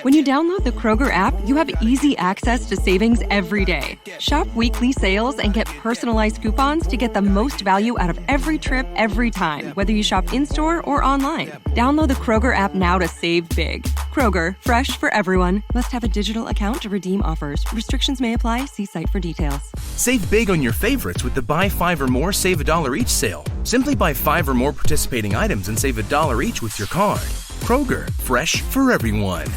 When you download the Kroger app, you have easy access to savings every day. Shop weekly sales and get personalized coupons to get the most value out of every trip, every time, whether you shop in-store or online. Download the Kroger app now to save big. Kroger, fresh for everyone. Must have a digital account to redeem offers. Restrictions may apply. See site for details. Save big on your favorites with the Buy 5 or More, Save $1 each sale. Simply buy 5 or more participating items and save $1 each with your card. Kroger, fresh for everyone.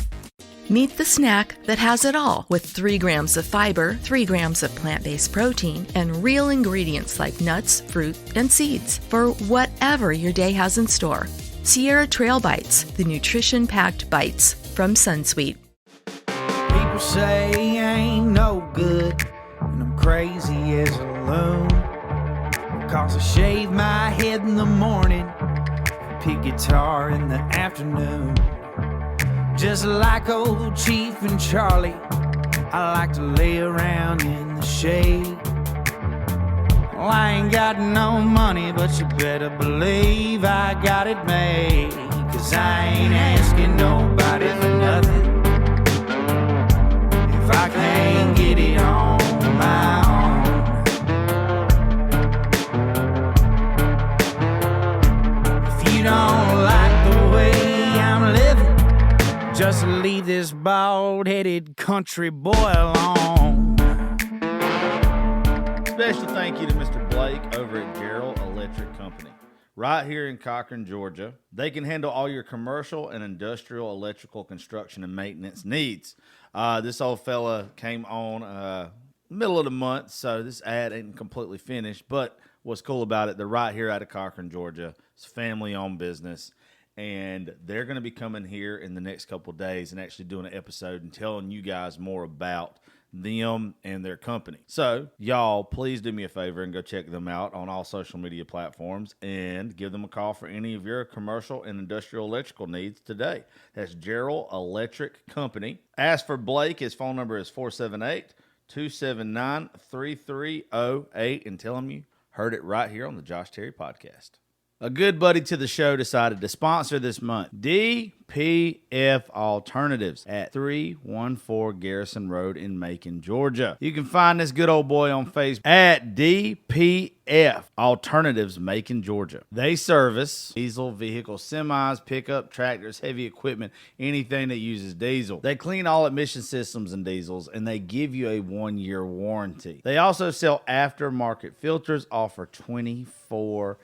Meet the snack that has it all with 3 grams of fiber, 3 grams of plant-based protein, and real ingredients like nuts, fruit, and seeds for whatever your day has in store. Sierra Trail Bites, the nutrition-packed bites from Sunsweet. People say I ain't no good, and I'm crazy as a loon. Because I shave my head in the morning, pick guitar in the afternoon. Just like old Chief and Charlie, I like to lay around in the shade. Well, I ain't got no money, but you better believe I got it made. 'Cause I ain't asking nobody for nothing if I can't get it on my own. If you don't like the way I'm living, just leave this bald-headed country boy alone. Special thank you to Mr. Blake over at Gerald Electric Company, right here in Cochran, Georgia. They can handle all your commercial and industrial electrical construction and maintenance needs. This old fella came on middle of the month, so this ad ain't completely finished, but what's cool about it, they're right here out of Cochran, Georgia. It's a family-owned business. And they're going to be coming here in the next couple of days and actually doing an episode and telling you guys more about them and their company. So, y'all, please do me a favor and go check them out on all social media platforms and give them a call for any of your commercial and industrial electrical needs today. That's Gerald Electric Company. As for Blake, his phone number is 478-279-3308, and tell him you heard it right here on the Josh Terry Podcast. A good buddy to the show decided to sponsor this month. DPF Alternatives at 314 Garrison Road in Macon, Georgia. You can find this good old boy on Facebook at DPF Alternatives, Macon, Georgia. They service diesel vehicles, semis, pickup, tractors, heavy equipment, anything that uses diesel. They clean all emission systems and diesels, and they give you a 1-year warranty. They also sell aftermarket filters, offer 24-hour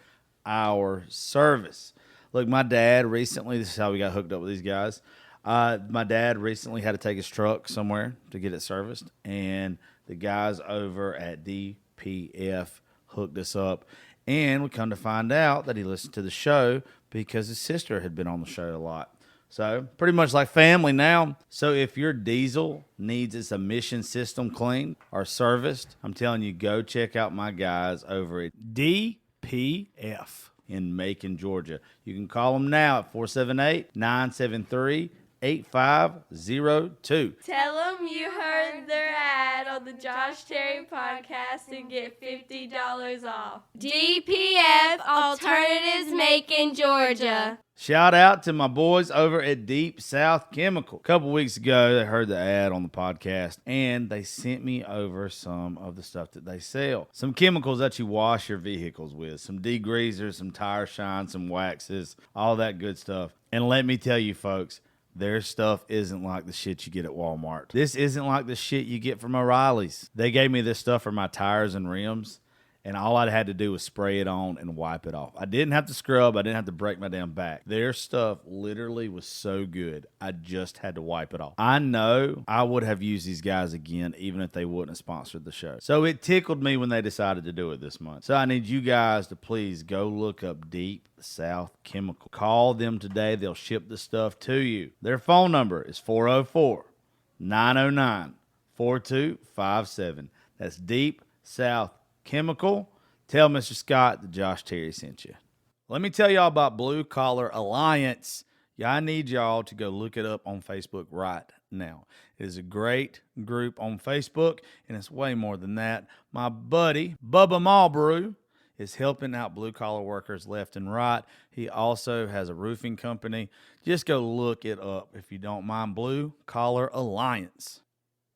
service. Look, my dad recently, this is how we got hooked up with these guys. My dad recently had to take his truck somewhere to get it serviced, and the guys over at DPF hooked us up, and we come to find out that he listened to the show because his sister had been on the show a lot. So pretty much like family now. So if your diesel needs its emission system cleaned or serviced, I'm telling you, go check out my guys over at DPF in Macon, Georgia. You can call them now at 478-973-8502. Tell them you heard their ad on the Josh Terry Podcast and get $50 off. DPF Alternatives, Macon, Georgia. Shout out to my boys over at Deep South Chemical. A couple weeks ago, they heard the ad on the podcast, and they sent me over some of the stuff that they sell. Some chemicals that you wash your vehicles with, some degreasers, some tire shine, some waxes, all that good stuff. And let me tell you, folks, their stuff isn't like the shit you get at Walmart. This isn't like the shit you get from O'Reilly's. They gave me this stuff for my tires and rims, and all I had to do was spray it on and wipe it off. I didn't have to scrub. I didn't have to break my damn back. Their stuff literally was so good, I just had to wipe it off. I know I would have used these guys again even if they wouldn't have sponsored the show. So it tickled me when they decided to do it this month. So I need you guys to please go look up Deep South Chemical. Call them today. They'll ship the stuff to you. Their phone number is 404-909-4257. That's Deep South Chemical. Tell Mr. Scott that Josh Terry sent you. Let me tell y'all about Blue Collar Alliance. Yeah, I need y'all to go look it up on Facebook right now. It is a great group on Facebook, and it's way more than that. My buddy, Bubba Malbrew, is helping out blue-collar workers left and right. He also has a roofing company. Just go look it up if you don't mind. Blue Collar Alliance.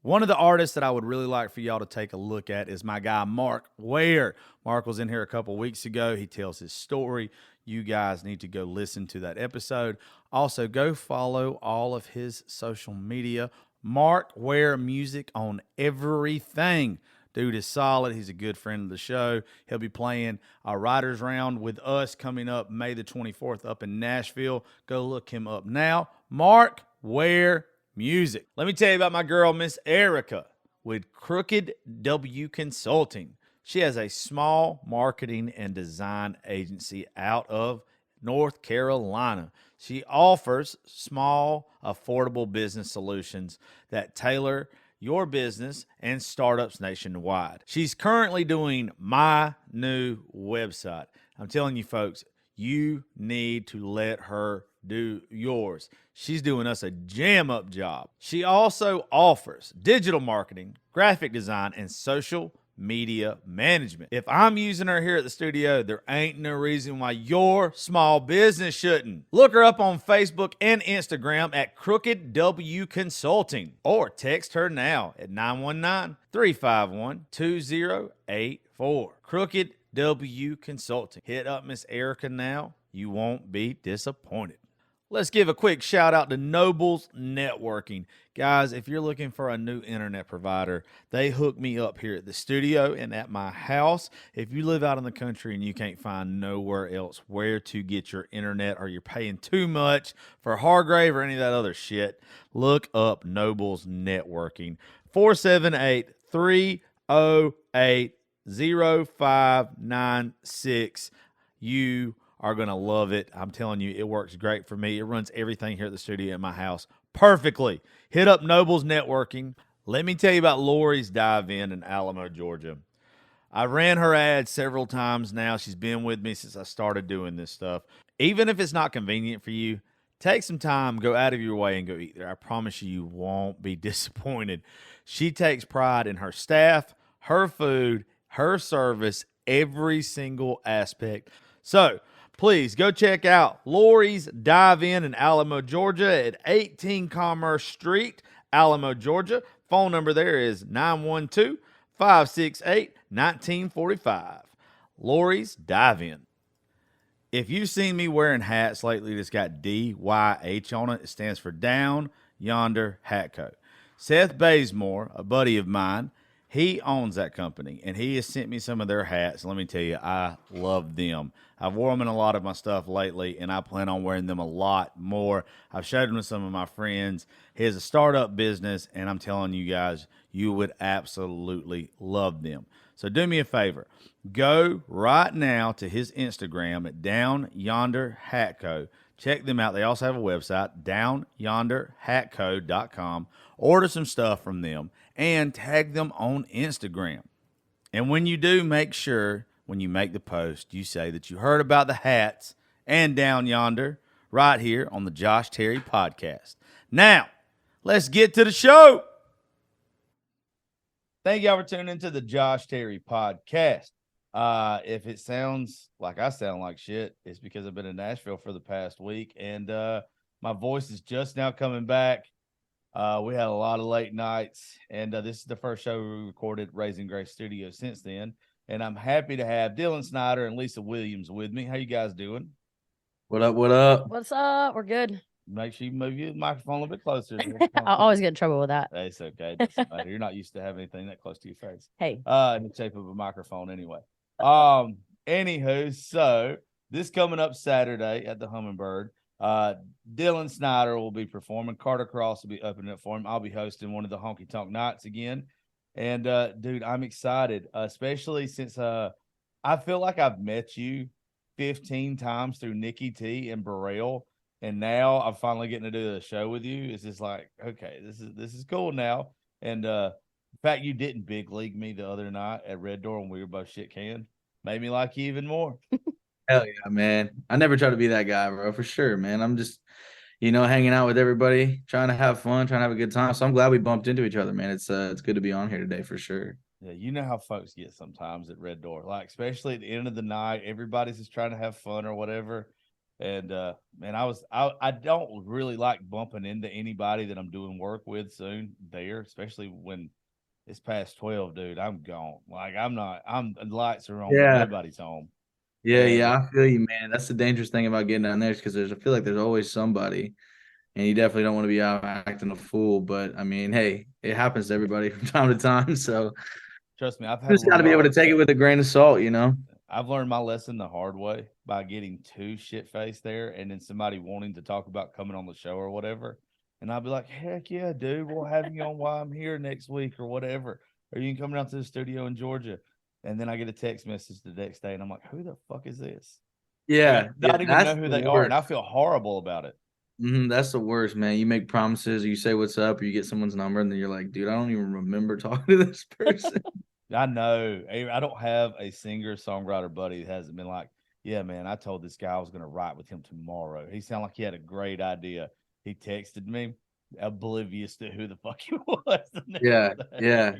One of the artists that I would really like for y'all to take a look at is my guy, Mark Ware. Mark was in here a couple weeks ago. He tells his story. You guys need to go listen to that episode. Also, go follow all of his social media. Mark Ware Music on everything. Dude is solid. He's a good friend of the show. He'll be playing a Writers Round with us coming up May the 24th up in Nashville. Go look him up now. Mark Ware Music. Let me tell you about my girl, Miss Erica, with Crooked W Consulting. She has a small marketing and design agency out of North Carolina. She offers small, affordable business solutions that tailor your business and startups nationwide. She's currently doing my new website. I'm telling you folks, you need to let her do yours. She's doing us a jam-up job. She also offers digital marketing, graphic design, and social media management. If I'm using her here at the studio, there ain't no reason why your small business shouldn't. Look her up on Facebook and Instagram at Crooked W Consulting, or text her now at 919-351-2084. Crooked W Consulting. Hit up Miss Erica now. You won't be disappointed. Let's give a quick shout out to Nobles Networking. Guys, if you're looking for a new internet provider, they hook me up here at the studio and at my house. If you live out in the country and you can't find nowhere else where to get your internet, or you're paying too much for Hargrave or any of that other shit, look up Nobles Networking. 478-308-0596. You are going to love it. I'm telling you, it works great for me. It runs everything here at the studio in my house perfectly. Hit up Nobles Networking. Let me tell you about Lori's Dive-In in Alamo, Georgia. I ran her ad several times now. She's been with me since I started doing this stuff. Even if it's not convenient for you, take some time, go out of your way and go eat there. I promise you, you won't be disappointed. She takes pride in her staff, her food, her service, every single aspect. So, please go check out Lori's Dive-In in Alamo, Georgia at 18 Commerce Street, Alamo, Georgia. Phone number there is 912-568-1945. Lori's Dive-In. If you've seen me wearing hats lately that's got DYH on it, it stands for Down Yonder Hat Co. Seth Bazemore, a buddy of mine, he owns that company, and he has sent me some of their hats. Let me tell you, I love them. I've worn them in a lot of my stuff lately, and I plan on wearing them a lot more. I've showed them to some of my friends. He has a startup business, and I'm telling you guys, you would absolutely love them. So do me a favor. Go right now to his Instagram at Down Yonder Hat Co. Check them out. They also have a website, downyonderhatco.com. Order some stuff from them and tag them on Instagram. And when you do, make sure when you make the post, you say that you heard about the hats and Down Yonder right here on the Josh Terry Podcast. Now, let's get to the show. Thank y'all for tuning into the Josh Terry Podcast. If it sounds like I sound like shit, it's because I've been in Nashville for the past week, and my voice is just now coming back. We had a lot of late nights, and this is the first show we recorded at Raising Grace Studio since then. And I'm happy to have Dylan Schneider and Lisa Williams with me. How you guys doing? What up? What up? What's up? We're good. Make sure you move your microphone a little bit closer. I always get in trouble with that. It's okay. It doesn't matter. You're not used to having anything that close to your face. Hey. In the shape of a microphone anyway. Anywho, so this coming up Saturday at the Hummingbird, Dylan Schneider will be performing. Carter Cross will be opening it for him. I'll be hosting one of the Honky Tonk nights again. And, dude, I'm excited, especially since I feel like I've met you 15 times through Nikki T and Burrell, and now I'm finally getting to do a show with you. It's just like, okay, this is cool now. And the fact you didn't big league me the other night at Red Door when we were both shit canned made me like you even more. Hell yeah, man. I never try to be that guy, bro, for sure, man. I'm just, hanging out with everybody, trying to have fun, trying to have a good time. So I'm glad we bumped into each other, man. It's good to be on here today for sure. Yeah, you know how folks get sometimes at Red Door, like especially at the end of the night, everybody's just trying to have fun or whatever. And man, I don't really like bumping into anybody that I'm doing work with soon there, especially when it's past 12, dude. I'm gone. Like the lights are on, but Yeah. nobody's home. Yeah, And yeah, I feel you, man. That's the dangerous thing about getting down there is because I feel like there's always somebody, and you definitely don't want to be out acting a fool. But I mean, hey, it happens to everybody from time to time. So trust me, you just got to be able to take it with a grain of salt, you know? I've learned my lesson the hard way by getting too shit faced there and then somebody wanting to talk about coming on the show or whatever. And I'll be like, heck yeah, dude, we'll have you on while I'm here next week or whatever. Or you can come down to the studio in Georgia. And then I get a text message the next day and I'm like, who the fuck is this? Yeah, yeah, Not even that's know who the they are. And I worst. feel horrible about it. That's the worst, man. You make promises, or you say what's up, or you get someone's number, and then you're like, dude, I don't even remember talking to this person. I know. I don't have a singer songwriter buddy that hasn't been like, yeah, man, I told this guy I was going to write with him tomorrow. He sounded like he had a great idea. He texted me, oblivious to who the fuck he was. Yeah, yeah.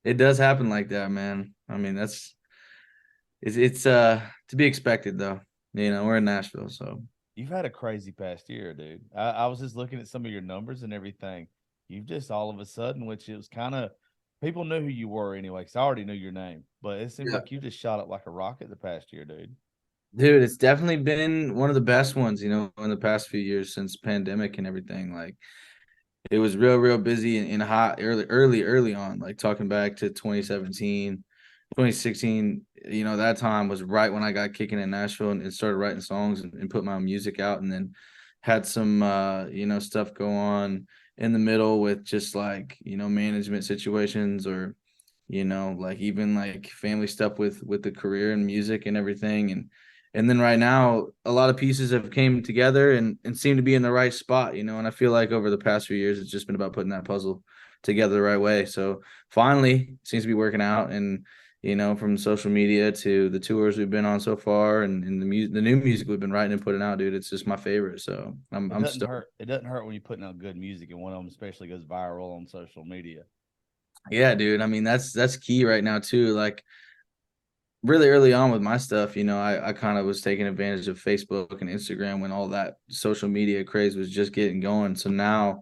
It does happen like that, man. I mean, it's to be expected though. You know, we're in Nashville, so You've had a crazy past year, dude. I was just looking at some of your numbers and everything. You've just all of a sudden, which it was kind of people knew who you were anyway, because I already knew your name. But it seems yeah. like you just shot up like a rocket the past year, dude. Dude, it's definitely been one of the best ones, you know, in the past few years since pandemic and everything. Like it was real busy and hot early on, like talking back to 2017, 2016. You know, that time was right when I got kicking in Nashville and started writing songs and put my music out, and then had some you know, stuff go on in the middle with just like, you know, management situations, or you know, like even like family stuff with the career and music and everything. And then right now a lot of pieces have came together and seem to be in the right spot, you know. And I feel like over the past few years it's just been about putting that puzzle together the right way. So finally it seems to be working out. And you know, from social media to the tours we've been on so far, and the new music we've been writing and putting out, dude, it's just my favorite. So I'm still Hurt. It doesn't hurt when you're putting out good music and one of them especially goes viral on social media. yeah, dude. I mean, that's key right now too. Like really early on with my stuff, you know, I kind of was taking advantage of Facebook and Instagram when all that social media craze was just getting going. So now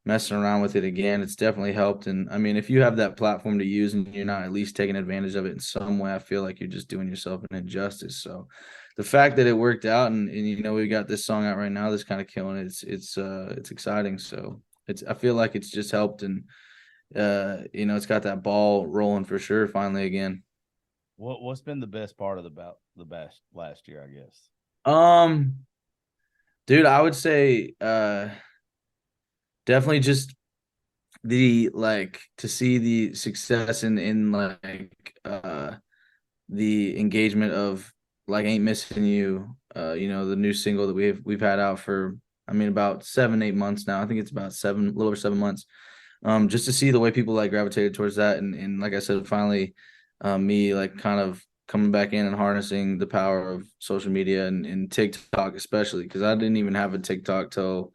messing around with it again, it's definitely helped. And I mean, if you have that platform to use and you're not at least taking advantage of it in some way, I feel like you're just doing yourself an injustice. So the fact that it worked out, and you know, we got this song out right now that's kind of killing it. It's exciting. So I feel like it's just helped, and you know, it's got that ball rolling for sure finally again. What's been the best part of the best last year, I guess? Dude, I would say definitely just the like to see the success in like the engagement of like Ain't Missing You, you know, the new single that we've had out for, I mean, about 7-8 months now. I think it's about a little over 7 months. Just to see the way people like gravitated towards that, and like I said, finally me like kind of coming back in and harnessing the power of social media and TikTok, especially because I didn't even have a TikTok till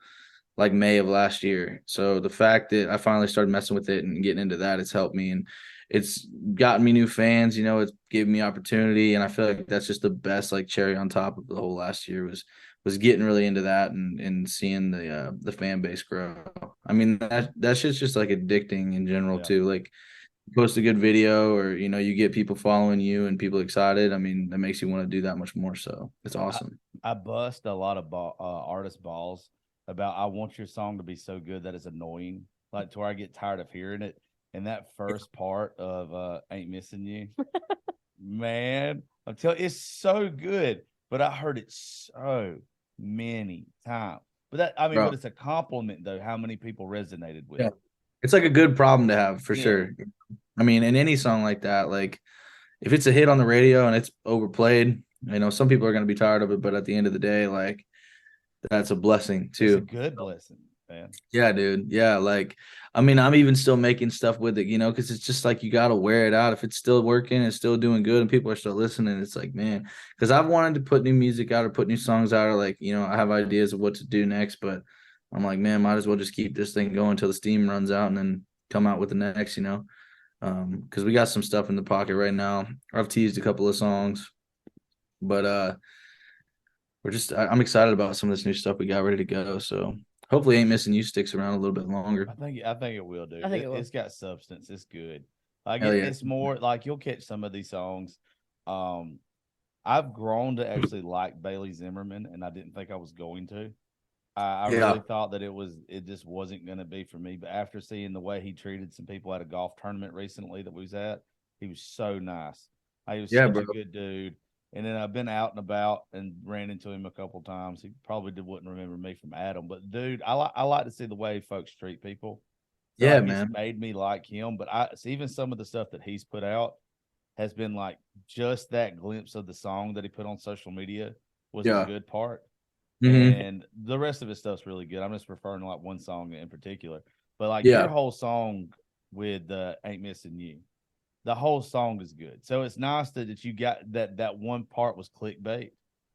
like May of last year. So the fact that I finally started messing with it and getting into that, it's helped me, and it's gotten me new fans, you know, it's given me opportunity. And I feel like that's just the best like cherry on top of the whole last year was getting really into that and seeing the fan base grow. I mean, that shit's just like addicting in general too. Like post a good video, or you know, you get people following you and people excited. I mean, that makes you want to do that much more. So it's awesome. I bust a lot of artist balls about I want your song to be so good that it's annoying, like to where I get tired of hearing it. And that first part of Ain't Missing You, man, I'm telling you, it's so good. But I heard it so many times. But that, I mean, Bro. but it's a compliment though, how many people resonated with Yeah. it. It's like a good problem to have for Yeah. sure. I mean, in any song like that, like if it's a hit on the radio and it's overplayed, you know, some people are going to be tired of it, but at the end of the day, like that's a blessing too. It's a good blessing, man. Yeah, dude. Yeah, like I mean, I'm even still making stuff with it, you know, because it's just like you got to wear it out. If it's still working and still doing good and people are still listening, it's like, man, because I've wanted to put new music out or put new songs out, or like, you know, I have ideas of what to do next, but I'm like, man, might as well just keep this thing going until the steam runs out and then come out with the next, you know. because we got some stuff in the pocket right now. I've teased a couple of songs, but I'm excited about some of this new stuff we got ready to go. So hopefully Ain't Missing You sticks around a little bit longer. I think it will, dude. I think it will. It's got substance. It's good. Like Hell yeah. it's more like you'll catch some of these songs. I've grown to actually like Bailey Zimmerman, and I didn't think I was going to. I Yeah. really thought that it just wasn't going to be for me. But after seeing the way he treated some people at a golf tournament recently that we was at, he was so nice. He was Yeah, such bro. a good dude. And then I've been out and about and ran into him a couple times. He probably wouldn't remember me from Adam, but dude, I like to see the way folks treat people. So Yeah, like, man. it's made me like him. But even some of the stuff that he's put out has been like just that glimpse of the song that he put on social media was the Yeah. good part. Mhm. And the rest of his stuff's really good. I'm just referring to like one song in particular. But like Yeah. your whole song with Ain't Missing You, the whole song is good. So it's nice that you got that one part was clickbait,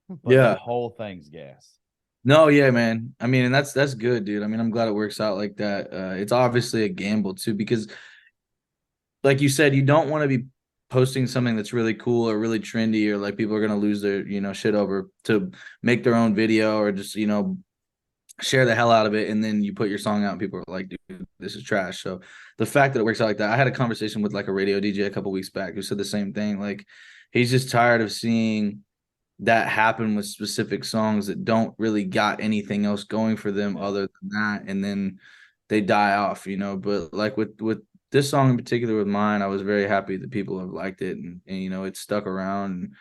but Yeah. the whole thing's gas. No, yeah, man. I mean, and that's good, dude. I mean, I'm glad it works out like that. It's obviously a gamble too, because like you said, you don't want to be posting something that's really cool or really trendy or like people are gonna lose their, shit over to make their own video or just, share the hell out of it, and then you put your song out and people are like, dude, this is trash. So the fact that it works out like that, I had a conversation with like a radio DJ a couple weeks back who said the same thing. Like he's just tired of seeing that happen with specific songs that don't really got anything else going for them other than that, and then they die off, but like with this song in particular with mine, I was very happy that people have liked it, and it's stuck around.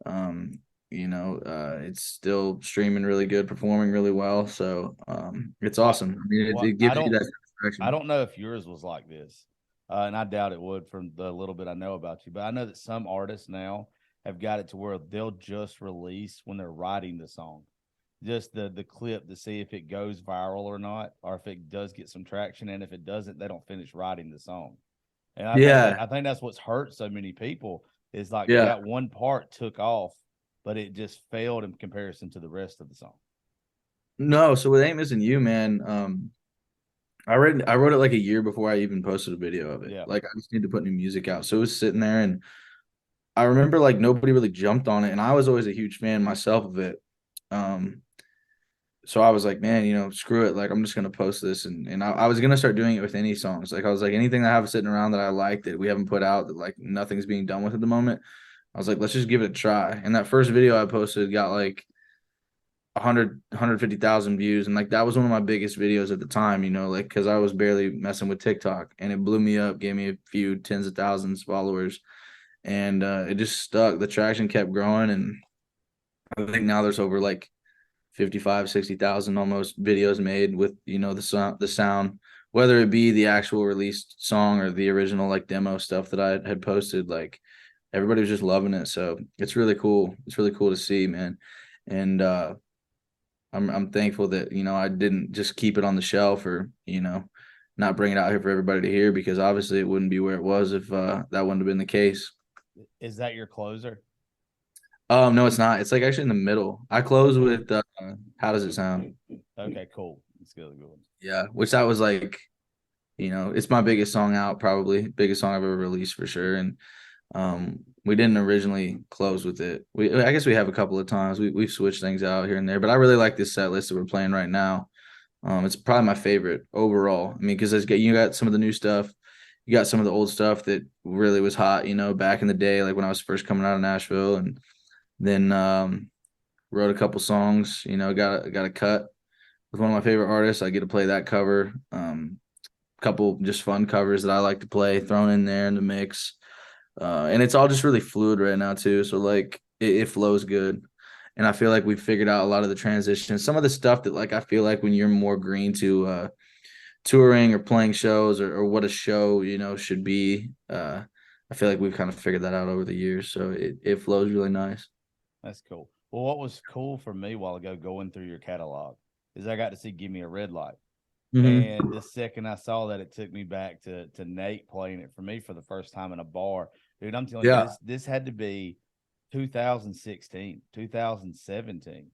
um it's still streaming really good, performing really well. So it's awesome. I mean, it gives you that satisfaction. I don't know if yours was like this, and I doubt it would from the little bit I know about you. But I know that some artists now have got it to where they'll just release when they're writing the song, just the clip to see if it goes viral or not, or if it does get some traction. And if it doesn't, they don't finish writing the song. And I think that's what's hurt so many people is like Yeah. that one part took off, but it just failed in comparison to the rest of the song. No, so with Ain't Missing You, man, I wrote it like a year before I even posted a video of it. Yeah. Like I just need to put new music out. So it was sitting there, and I remember like nobody really jumped on it, and I was always a huge fan myself of it. So I was like, man, screw it. Like I'm just gonna post this, and I was gonna start doing it with any songs. Like I was like anything that I have sitting around that I like that we haven't put out that like nothing's being done with at the moment. I was like, let's just give it a try. And that first video I posted got like 150,000 views, and like that was one of my biggest videos at the time, like because I was barely messing with TikTok, and it blew me up, gave me a few tens of thousands followers, and it just stuck. The traction kept growing, and I think now there's over like 60,000 almost videos made with the sound, whether it be the actual released song or the original like demo stuff that I had posted. Like everybody was just loving it, so it's really cool. It's really cool to see, man. And I'm thankful that I didn't just keep it on the shelf or not bring it out here for everybody to hear, because obviously it wouldn't be where it was if that wouldn't have been the case. Is that your closer? No, it's not. It's like actually in the middle. I close with How Does It Sound? Okay, cool. Let's go to the good one. Yeah, which that was like, it's my biggest song out, probably biggest song I've ever released for sure. And we didn't originally close with it. I guess we have a couple of times. We've switched things out here and there, but I really like this set list that we're playing right now. It's probably my favorite overall. I mean, because you got some of the new stuff, you got some of the old stuff that really was hot, back in the day, like when I was first coming out of Nashville, and then wrote a couple songs. Got a cut with one of my favorite artists. I get to play that cover. Couple just fun covers that I like to play, thrown in there in the mix. And it's all just really fluid right now too. So like it flows good. And I feel like we've figured out a lot of the transitions. Some of the stuff that like I feel like when you're more green to touring or playing shows or what a show, should be. I feel like we've kind of figured that out over the years. So it flows really nice. That's cool. Well, what was cool for me a while ago going through your catalog is I got to see Give Me a Red Light. Mm-hmm. And the second I saw that, it took me back to Nate playing it for me for the first time in a bar. Dude, I'm telling you, this had to be 2016, 2017.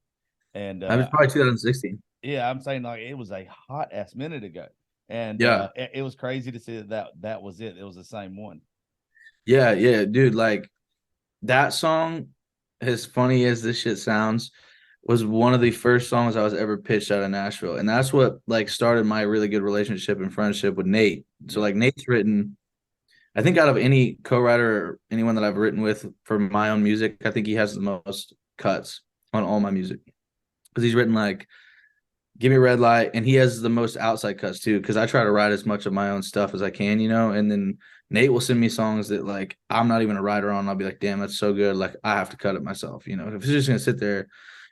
And I was probably 2016. yeah, I'm saying like it was a hot ass minute ago. And Yeah. it was crazy to see that was it. It was the same one. Yeah, dude. Like that song, as funny as this shit sounds, was one of the first songs I was ever pitched out of Nashville, and that's what like started my really good relationship and friendship with Nate. So like Nate's written, I think out of any co-writer or anyone that I've written with for my own music, I think he has the most cuts on all my music because he's written like Give Me a Red Light, and he has the most outside cuts too. Because I try to write as much of my own stuff as I can, and then Nate will send me songs that like I'm not even a writer on. I'll be like, damn, that's so good. Like I have to cut it myself, if it's just gonna sit there.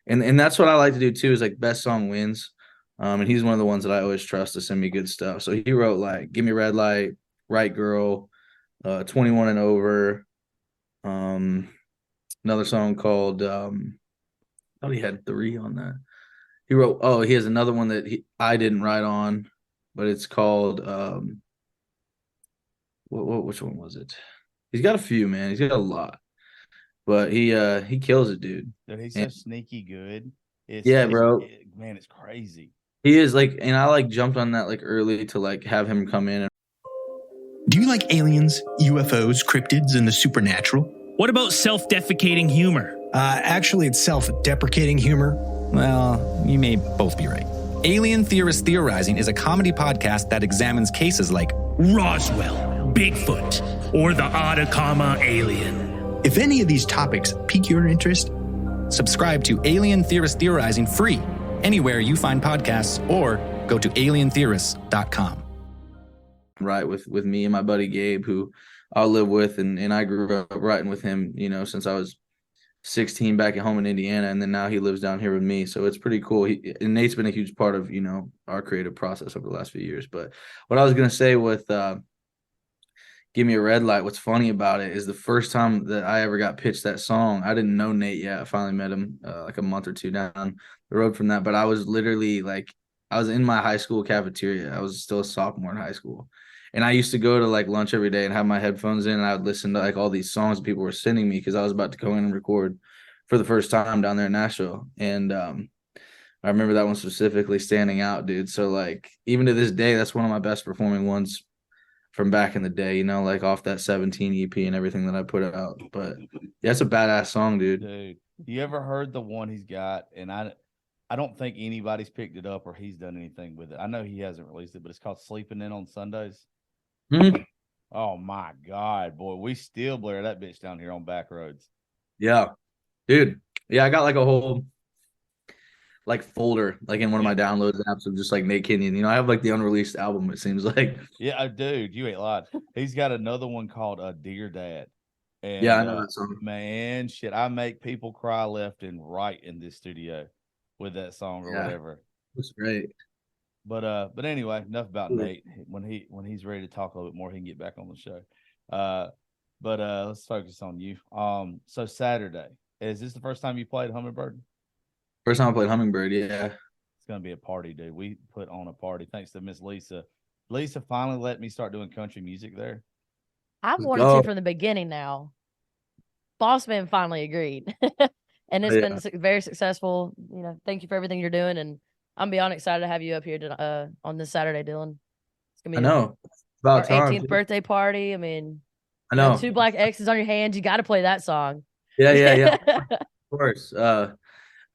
And that's what I like to do too, is like best song wins. And he's one of the ones that I always trust to send me good stuff. So he wrote like Give Me a Red Light, Right Girl, 21 and Over. Another song called I thought he had 3 on that. He has another one that I didn't write on, but it's called which one was it? He's got a few, man. He's got a lot. But he kills it, dude. Dude, he's so sneaky good. Bro. Man, it's crazy. He is like, and I like jumped on that like early to like have him come in. Do you like aliens, UFOs, cryptids, and the supernatural? What about self-defecating humor? Actually, it's self-deprecating humor. Well, you may both be right. Alien Theorist Theorizing is a comedy podcast that examines cases like Roswell, Bigfoot, or the Atacama alien. If any of these topics pique your interest, subscribe to Alien Theorist Theorizing free anywhere you find podcasts or go to alientheorists.com. Right, with me and my buddy Gabe, who I'll live with, and I grew up writing with him, since I was 16 back at home in Indiana, and then now he lives down here with me. So it's pretty cool. And Nate's been a huge part of, our creative process over the last few years. But what I was going to say with Give Me a Red Light, what's funny about it is the first time that I ever got pitched that song, I didn't know Nate yet. I finally met him like a month or two down the road from that. But I was literally like, I was in my high school cafeteria. I was still a sophomore in high school. And I used to go to like lunch every day and have my headphones in, and I would listen to like all these songs people were sending me because I was about to go in and record for the first time down there in Nashville. And I remember that one specifically standing out, dude. So like even to this day, that's one of my best performing ones from back in the day, like off that 17 EP and everything that I put out. But yeah, it's a badass song, dude. Dude, you ever heard the one he's got? And I don't think anybody's picked it up or he's done anything with it. I know he hasn't released it, but it's called Sleeping In on Sundays. Mm-hmm. Oh my God, boy. We still blare that bitch down here on back roads. Yeah. Dude. Yeah, I got like a whole like folder like in one of my downloads apps of just like Nate Kenyon. I have like the unreleased album, it seems like. Yeah, dude, you ain't lied. He's got another one called Dear Dad. And, yeah, I know that song. Man, shit, I make people cry left and right in this studio with that song or whatever. That's great. But anyway, enough about Nate. When he's ready to talk a little bit more, he can get back on the show. But let's focus on you. So Saturday, is this the first time you played Hummingbird? First time I played Hummingbird, yeah. It's gonna be a party, dude. We put on a party thanks to Miss Lisa. Lisa finally let me start doing country music there. I've wanted to from the beginning now. Boss man finally agreed. And it's been very successful. Thank you for everything you're doing, and I'm beyond excited to have you up here on this Saturday, Dylan. It's gonna be about our 18th birthday party. I mean, I know 2 black X's on your hands. You got to play that song. Yeah. Of course.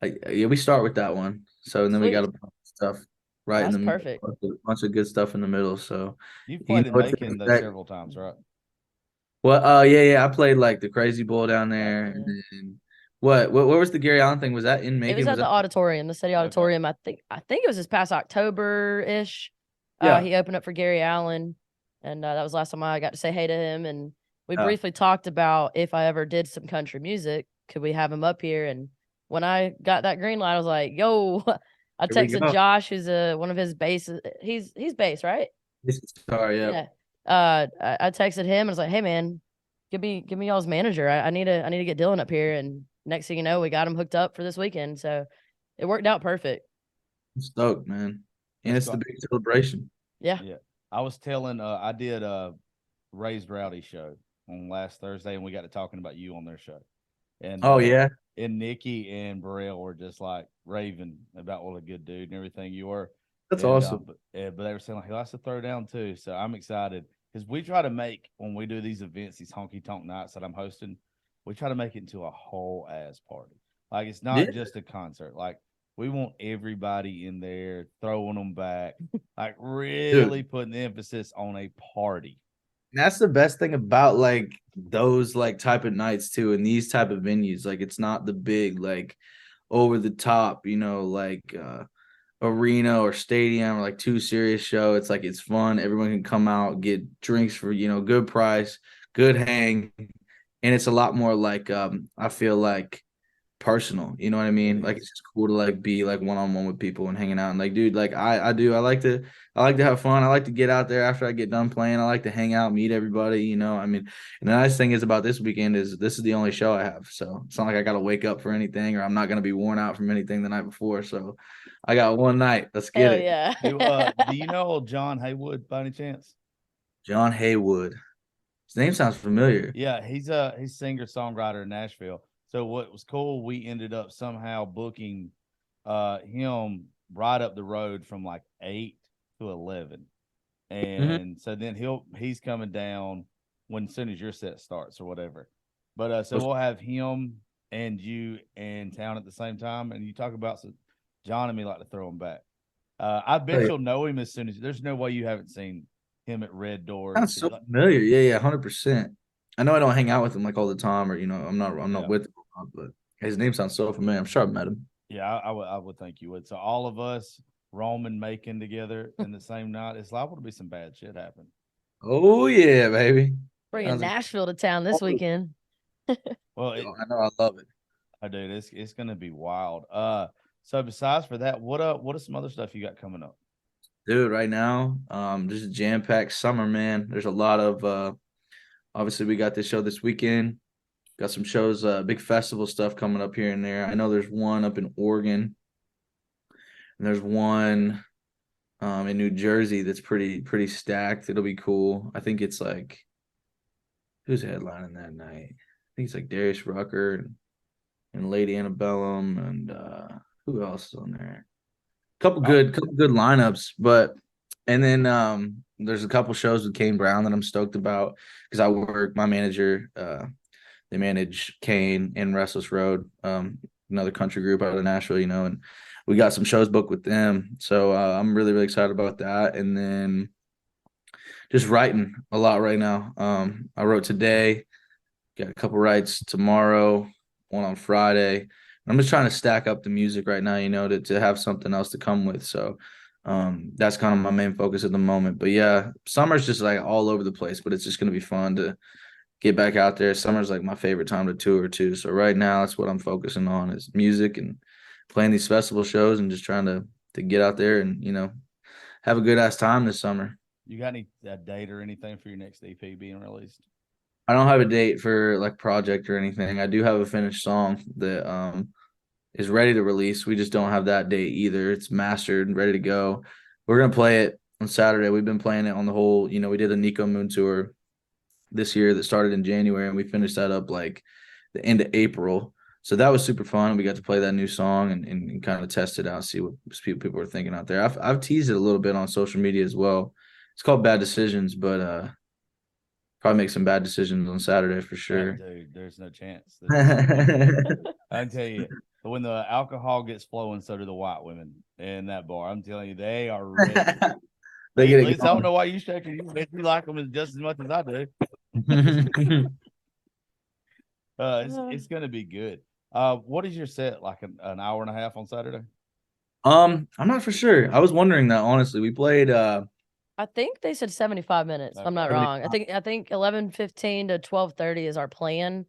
We start with that one. So and then we got a bunch of stuff right in the middle. Perfect. A bunch of good stuff in the middle. So you've played in Macon several times, right? Well, yeah. I played like the Crazy Bowl down there, and then what was the Gary Allen thing? Was that in Macon? It was at the auditorium, the city auditorium. Okay. I think it was this past October-ish. He opened up for Gary Allen, and that was the last time I got to say hey to him. And we briefly talked about if I ever did some country music, could we have him up here? And when I got that green light, I was like, yo, I texted Josh, who's one of his basses. He's bass, right? Sorry, yeah. I texted him and was like, hey man, give me y'all's manager. I need to get Dylan up here. And next thing you know, we got him hooked up for this weekend. So it worked out perfect. I'm stoked, man. And it's the big celebration. Yeah. I was telling I did a Raised Rowdy show on last Thursday, and we got to talking about you on their show. And and Nikki and Burrell were just like raving about what a good dude and everything you were. That's And, awesome. but they were saying like he likes to throw down too. So I'm excited because we try to make when we do these events, these honky tonk nights that I'm hosting, we try to make it into a whole ass party. Like it's not Yeah. just a concert. Like we want everybody in there throwing them back, like really putting the emphasis on a party. That's the best thing about like those like type of nights too, and these type of venues. Like it's not the big like over the top, like arena or stadium or like too serious show. It's like it's fun. Everyone can come out, get drinks for good price, good hang, and it's a lot more like I feel like personal. You know what I mean? Like it's just cool to like be like one on one with people and hanging out. And like, dude, like I like to have fun. I like to get out there after I get done playing. I like to hang out, meet everybody. I mean, and the nice thing is about this weekend is this is the only show I have. So it's not like I got to wake up for anything or I'm not gonna be worn out from anything the night before. So I got one night. Let's get Hell it. yeah. Do you know old John Haywood by any chance? John Haywood. His name sounds familiar. Yeah, he's singer songwriter in Nashville. So what was cool, we ended up somehow booking him right up the road from like 8 to 11. And so then he's coming down as soon as your set starts or whatever. But so we'll have him and you in town at the same time. And you talk about John and me like to throw him back. I bet you'll know him as soon as there's no way you haven't seen him at Red Doors. Sounds so familiar. Yeah, 100%. I know I don't hang out with him like all the time, or I'm not with him, but his name sounds so familiar. I'm sure I've met him. Yeah, I would think you would. So all of us Roman making together in the same night, it's liable to be some bad shit happen. Oh yeah, baby. Bringing Nashville to town this weekend. Well, I know, I love it. I do. It's gonna be wild. So besides for that, what is some other stuff you got coming up? Dude, right now, just jam-packed summer, man. There's a lot of obviously we got this show this weekend. Got some shows, big festival stuff coming up here and there. I know there's one up in Oregon, and there's one in New Jersey that's pretty stacked. It'll be cool. I think it's like who's headlining that night? I think it's like Darius Rucker and Lady Antebellum and who else is on there? Couple good lineups, but and then there's a couple shows with Kane Brown that I'm stoked about because my manager, they manage Kane and Restless Road, another country group out of Nashville, and we got some shows booked with them. So I'm really, really excited about that. And then just writing a lot right now. I wrote today, got a couple writes tomorrow, one on Friday. I'm just trying to stack up the music right now, to have something else to come with. So that's kind of my main focus at the moment. But yeah, summer's just like all over the place, but it's just going to be fun to get back out there. Summer's like my favorite time to tour too. So right now that's what I'm focusing on is music and playing these festival shows and just trying to get out there and, have a good ass time this summer. You got any date or anything for your next EP being released? I don't have a date for like project or anything. I do have a finished song that is ready to release. We just don't have that date either. It's mastered and ready to go. We're gonna play it on Saturday. We've been playing it on the whole, we did a Nico Moon tour this year that started in January and we finished that up like the end of April. So that was super fun. We got to play that new song and kind of test it out, see what people are thinking out there. I've teased it a little bit on social media as well. It's called Bad Decisions, but probably make some bad decisions on Saturday for sure. Dude, there's no chance. I can tell you, when the alcohol gets flowing, so do the white women in that bar. I'm telling you, they are ready. They get At least I don't know why you shaking. You like them just as much as I do. It's going to be good. What is your set, like an hour and a half on Saturday? I'm not for sure. I was wondering that, honestly. We played I think they said 75 minutes. Okay. I'm not wrong. I think 11:15 to 12:30 is our plan,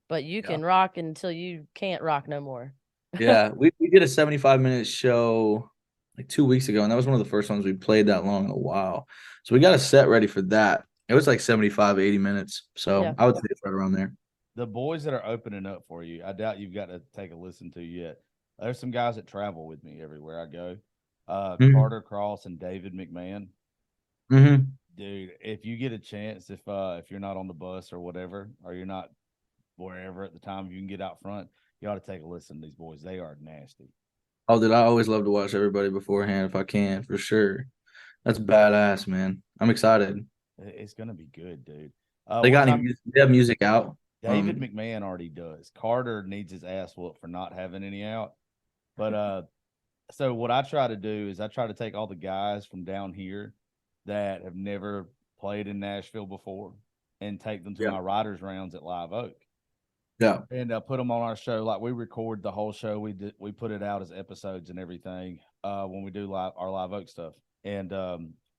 but you can rock until you can't rock no more. Yeah, we did a 75-minute show like 2 weeks ago, and that was one of the first ones we played that long in a while. So we got a set ready for that. It was like 75, 80 minutes. So Yeah. I would say it's right around there. The boys that are opening up for you, I doubt you've got to take a listen to yet. There's some guys that travel with me everywhere I go. Carter Cross and David McMahon. Mm-hmm. Dude, if you get a chance, if you're not on the bus or whatever, or you're not wherever at the time, you can get out front. You ought to take a listen to these boys. They are nasty. Oh, dude, I always love to watch everybody beforehand if I can, for sure. That's badass, man. I'm excited. It's gonna be good, dude. They One got any time music? They have music out. David McMahon already does. Carter needs his ass whooped for not having any out. But so what I try to do is I try to take all the guys from down here that have never played in Nashville before and take them to my writers rounds at Live Oak. Yeah. And put them on our show. Like we record the whole show. We put it out as episodes and everything when we do our Live Oak stuff. And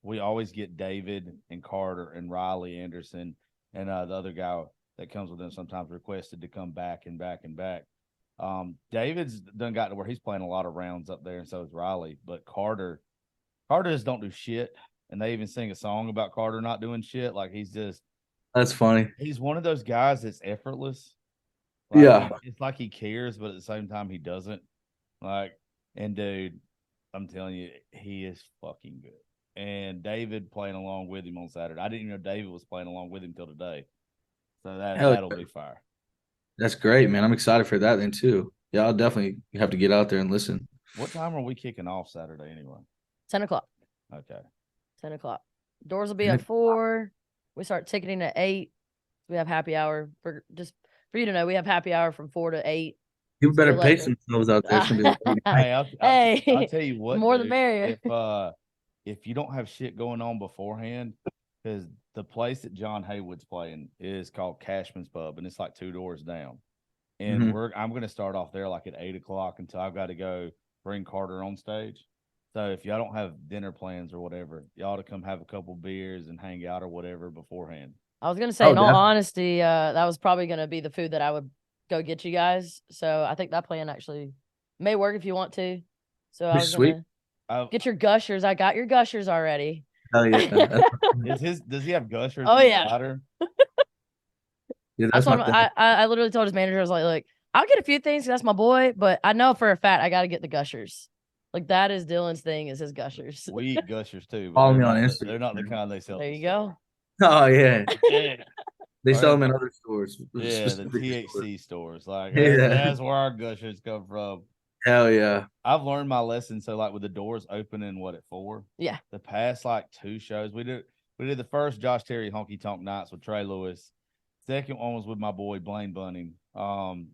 we always get David and Carter and Riley Anderson and the other guy that comes with them sometimes requested to come back and back and back. David's done got to where he's playing a lot of rounds up there, and so is Riley. But Carter just don't do shit. And they even sing a song about Carter not doing shit. Like That's funny. He's one of those guys that's effortless. It's like he cares, but at the same time he doesn't. And dude, I'm telling you, he is fucking good. And David playing along with him on Saturday. I didn't even know David was playing along with him till today. So that'll be fire. That's great, man. I'm excited for that then too. Yeah, I'll definitely have to get out there and listen. What time are we kicking off Saturday anyway? 10 o'clock. Okay. 10 o'clock. Doors will be at 4. We start ticketing at 8. We have happy hour for you to know. We have happy hour from 4 to 8. You better pace themselves out there. I'll tell you what. More the merrier. If you don't have shit going on beforehand, because the place that John Haywood's playing is called Cashman's Pub, and it's like 2 doors down. And I'm going to start off there like at 8 o'clock until I've got to go bring Carter on stage. So if y'all don't have dinner plans or whatever, y'all to come have a couple beers and hang out or whatever beforehand. I was going to say, in all honesty, that was probably going to be the food that I would go get you guys. So I think that plan actually may work if you want to. So I was going to get your gushers. I got your gushers already. Hell yeah. Does he have gushers? Oh, yeah. Yeah, I literally told his manager, I was like, look, I'll get a few things. That's my boy, but I know for a fact I got to get the gushers. Like that is Dylan's thing, is his gushers. We eat gushers too. Follow me on Instagram. They're not the kind they sell. There you go. Oh yeah. They sell them in other stores. Yeah, the THC stores. Like that's where our gushers come from. Hell yeah. I've learned my lesson. So like with the doors opening at 4? Yeah. The past like 2 shows we did the first Josh Terry Honky Tonk nights with Trey Lewis. Second one was with my boy Blaine Bunning. And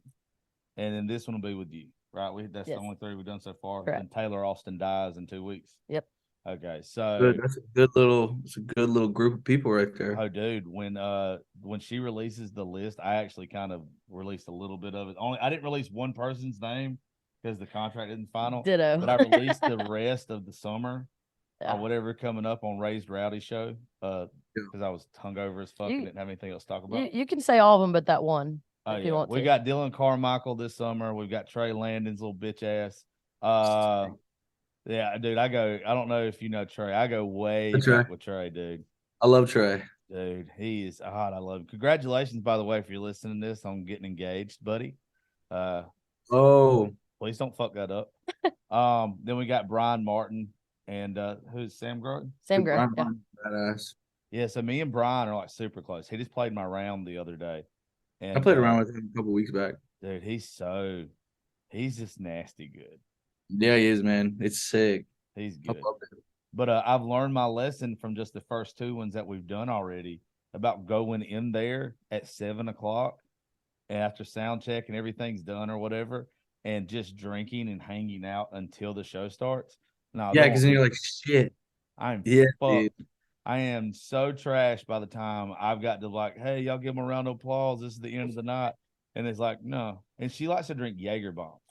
then this one will be with you. Right, that's the only 3 we've done so far. Correct. And Taylor Austin dies in 2 weeks. Yep. Okay, so good. That's a good little group of people right there. Oh, dude, when she releases the list, I actually kind of released a little bit of it. I didn't release one person's name because the contract isn't final. Ditto. But I released the rest of the summer or whatever coming up on Raised Rowdy show. Because I was hungover as fuck and didn't have anything else to talk about. You can say all of them, but that one. Oh, yeah. We got Dylan Carmichael this summer. We've got Trey Landon's little bitch ass. Yeah, dude, I don't know if you know Trey. I go way back with Trey, dude. I love Trey. Dude, he is hot. I love him. Congratulations, by the way, if you're listening to this on getting engaged, buddy. Please don't fuck that up. Then we got Brian Martin and who's Sam Grogan? Sam Grogan. Yeah. Badass. Yeah, so me and Brian are like super close. He just played my round the other day. And I played around with him a couple weeks back. Dude, he's just nasty good. Yeah, he is, man. It's sick. He's good. But I've learned my lesson from just the first 2 ones that we've done already about going in there at 7 o'clock after sound check and everything's done or whatever, and just drinking and hanging out until the show starts. No, yeah, because then you're like, shit. I'm fucked. Dude. I am so trashed by the time I've got to like, hey, y'all give them a round of applause. This is the end of the night. And it's like, no. And she likes to drink Jaeger bombs.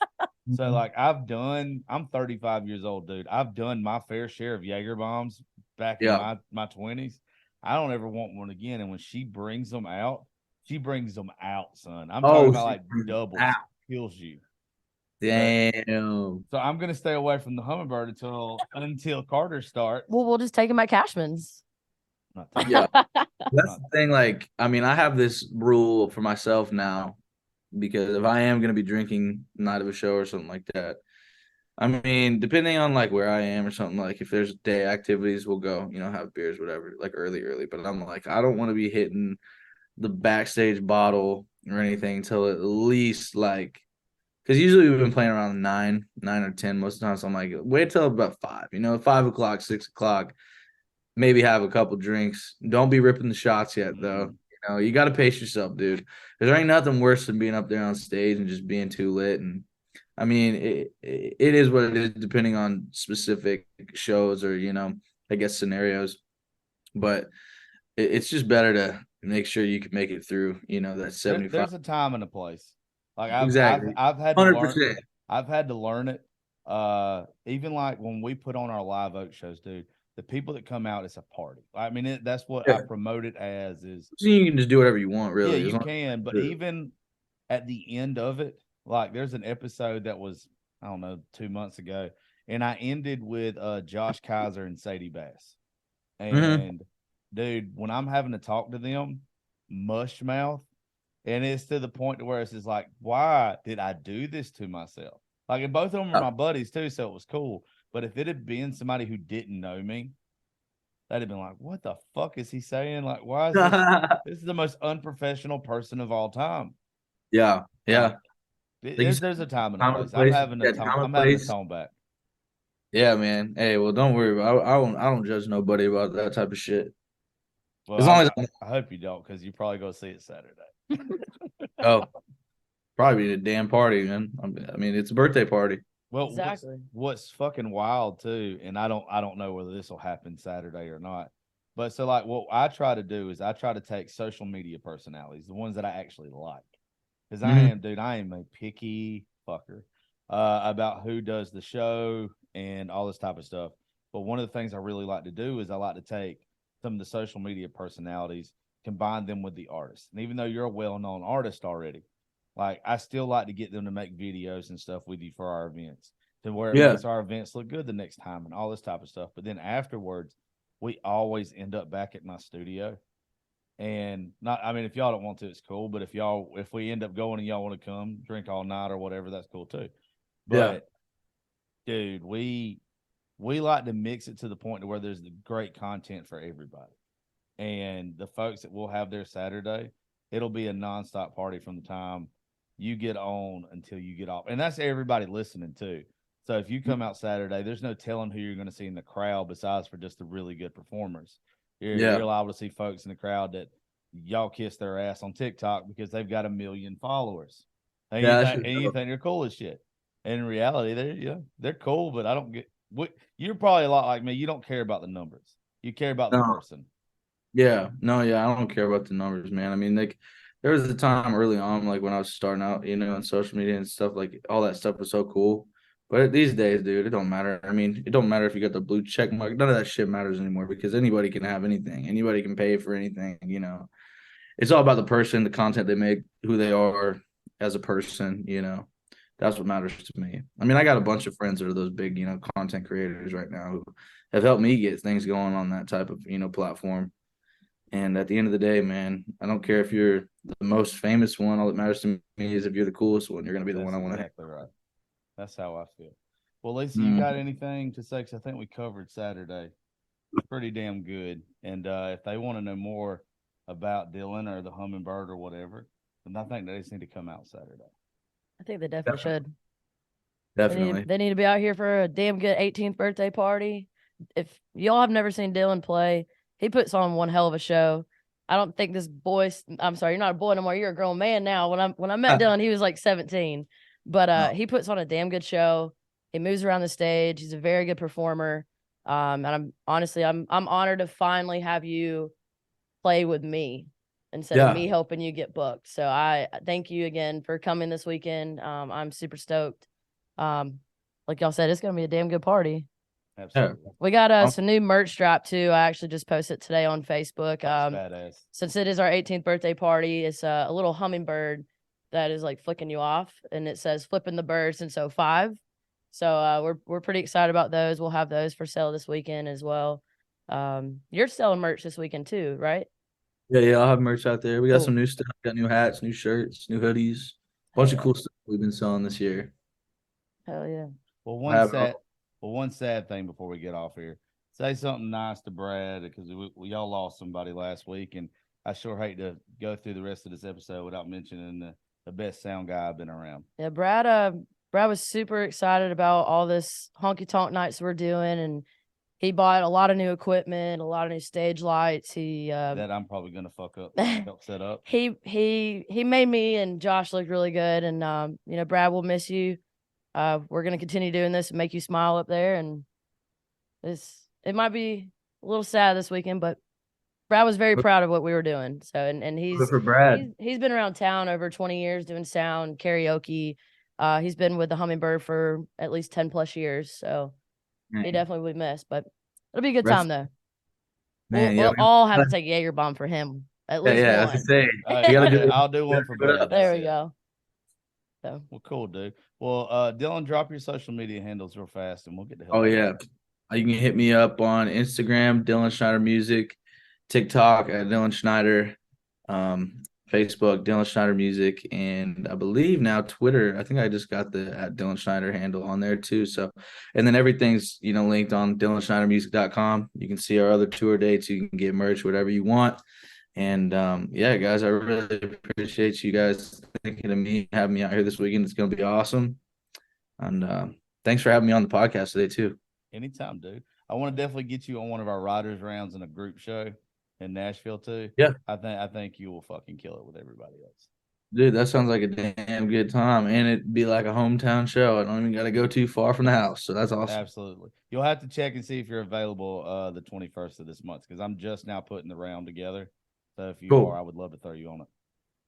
So like I'm 35 years old, dude. I've done my fair share of Jaeger bombs back in my 20s. I don't ever want one again. And when she brings them out, son. I'm talking about like doubles. Kills you. Damn. So I'm gonna stay away from the Hummingbird until Carter starts. Well, we'll just take him at Cashman's. Yeah. That's the thing. Like, I mean, I have this rule for myself now, because if I am gonna be drinking night of a show or something like that, I mean, depending on like where I am or something, like if there's day activities, we'll go, have beers, whatever, like early. But I'm like, I don't want to be hitting the backstage bottle or anything until at least like Because usually we've been playing around 9 or 10 most of the time. So I'm like, wait till about 5. 5 o'clock, 6 o'clock. Maybe have a couple drinks. Don't be ripping the shots yet, though. You got to pace yourself, dude. There ain't nothing worse than being up there on stage and just being too lit. And I mean, it is what it is, depending on specific shows or I guess scenarios. But it's just better to make sure you can make it through. That 75. There's a time and a place. Like Exactly. I've had to 100%. learn. I've had to learn it. Even like when we put on our live oak shows, dude. The people that come out, it's a party. I mean, that's what I promote it as. Is so you can just do whatever you want, really. Yeah, you can. But even at the end of it, like there's an episode that was, I don't know, 2 months ago, and I ended with Josh Kaiser and Sadie Bass. And dude, when I'm having to talk to them, mush mouth, and it's to the point to where it's just like, why did I do this to myself? Like, and both of them are my buddies too, so it was cool. But if it had been somebody who didn't know me, they'd have been like, what the fuck is he saying? Like, why is this? This is the most unprofessional person of all time. Yeah. There's a time and a place. I'm having a tone back. Yeah, man. Hey, well, don't worry. I don't judge nobody about that type of shit. Well, as long as I hope you don't, because you're probably going to see it Saturday. Probably a damn party, man. I mean, it's a birthday party. Well, exactly. What's fucking wild too, and I don't know whether this will happen Saturday or not. But so like what I try to do is I try to take social media personalities, the ones that I actually like. Because I am a picky fucker about who does the show and all this type of stuff. But one of the things I really like to do is I like to take some of the social media personalities, combine them with the artists. And even though you're a well-known artist already, like I still like to get them to make videos and stuff with you for our events, to where it makes our events look good the next time and all this type of stuff. But then afterwards, we always end up back at my studio. And if y'all don't want to, it's cool. But if we end up going and y'all want to come drink all night or whatever, that's cool too. But dude, we like to mix it to the point to where there's the great content for everybody. And the folks that will have there Saturday, it'll be a nonstop party from the time you get on until you get off. And that's everybody listening too. So if you come out Saturday, there's no telling who you're going to see in the crowd besides for just the really good performers. You're liable to see folks in the crowd that y'all kiss their ass on TikTok because they've got 1 million followers. And you think they're cool as shit. And in reality, they're cool, but I don't get you're probably a lot like me. You don't care about the numbers. You care about the person. Yeah. No, I don't care about the numbers, man. I mean, like there was a time early on, like when I was starting out, on social media and stuff, like all that stuff was so cool. But these days, dude, it don't matter. I mean, it don't matter if you got the blue check mark. None of that shit matters anymore because anybody can have anything. Anybody can pay for anything, It's all about the person, the content they make, who they are as a person, That's what matters to me. I mean, I got a bunch of friends that are those big, content creators right now who have helped me get things going on that type of, platform. And at the end of the day, man, I don't care if you're the most famous one. All that matters to me is if you're the coolest one, you're going to be the one I want to. Exactly right. That's how I feel. Well, Lisa, you got anything to say? Because I think we covered Saturday pretty damn good. And if they want to know more about Dylan or the Hummingbird or whatever, then I think they just need to come out Saturday. I think they definitely should. Definitely. They need to be out here for a damn good 18th birthday party. If y'all have never seen Dylan play, he puts on one hell of a show. I don't think this boy, I'm sorry, you're not a boy no more. You're a grown man now. When I met Dylan, he was like 17. But he puts on a damn good show. He moves around the stage. He's a very good performer. And I'm honored to finally have you play with me instead of me helping you get booked. So I thank you again for coming this weekend. I'm super stoked. Like y'all said, it's gonna be a damn good party. Absolutely. We got some new merch drop too. I actually just posted today on Facebook. Badass. Since it is our 18th birthday party, it's a little hummingbird that is like flicking you off, and it says flipping the bird since 05. So we're pretty excited about those. We'll have those for sale this weekend as well. You're selling merch this weekend too, right? Yeah, I'll have merch out there. We got some new stuff. Got new hats, new shirts, new hoodies. Bunch of cool stuff we've been selling this year. Hell yeah. Well, one sad thing before we get off here. Say something nice to Brad because we all lost somebody last week, and I sure hate to go through the rest of this episode without mentioning the the best sound guy I've been around. Yeah, Brad was super excited about all this Honky Tonk nights we're doing, and he bought a lot of new equipment, a lot of new stage lights. That I'm probably gonna fuck up, help set up. He made me and Josh look really good, and Brad, will miss you. We're gonna continue doing this and make you smile up there, and it might be a little sad this weekend, but Brad was very proud of what we were doing. So, and he's for Brad. He's been around town over 20 years doing sound, karaoke. He's been with the Hummingbird for at least 10 plus years. So he definitely will be missed, but it'll be a good time though. Man, we'll all have to take a Jaeger bomb for him. At least yeah, one. I was say, you gotta do I'll do one for Brad. There we go. So. Well, cool, dude. Well, Dylan, drop your social media handles real fast, and we'll get the hell. Oh yeah, you can hit me up on Instagram, Dylan Schneider Music, TikTok at Dylan Schneider, Facebook, Dylan Schneider Music, and I believe now Twitter. I think I just got the at Dylan Schneider handle on there too. So, and then everything's linked on DylanSchneiderMusic.com. You can see our other tour dates. You can get merch, whatever you want. And yeah, guys, I really appreciate you guys thinking of me, having me out here this weekend. It's gonna be awesome. And thanks for having me on the podcast today too. Anytime, dude. I want to definitely get you on one of our riders rounds in a group show in Nashville too. Yeah. I think you will fucking kill it with everybody else. Dude, that sounds like a damn good time. And it'd be like a hometown show. I don't even gotta go too far from the house. So that's awesome. Absolutely. You'll have to check and see if you're available the 21st of this month, because I'm just now putting the round together. So if you are, I would love to throw you on it.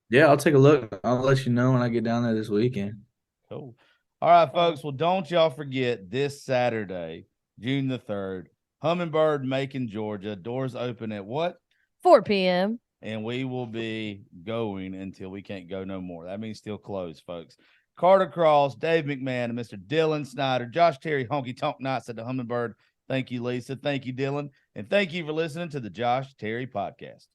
Yeah, I'll take a look. I'll let you know when I get down there this weekend. Cool. All right, folks. Well, don't y'all forget this Saturday, June the 3rd, Hummingbird, Macon, Georgia. Doors open at what? 4 p.m. And we will be going until we can't go no more. That means still closed, folks. Carter Cross, Dave McMahon, and Mr. Dylan Schneider, Josh Terry, Honky Tonk Nights at the Hummingbird. Thank you, Lisa. Thank you, Dylan. And thank you for listening to the Josh Terry Podcast.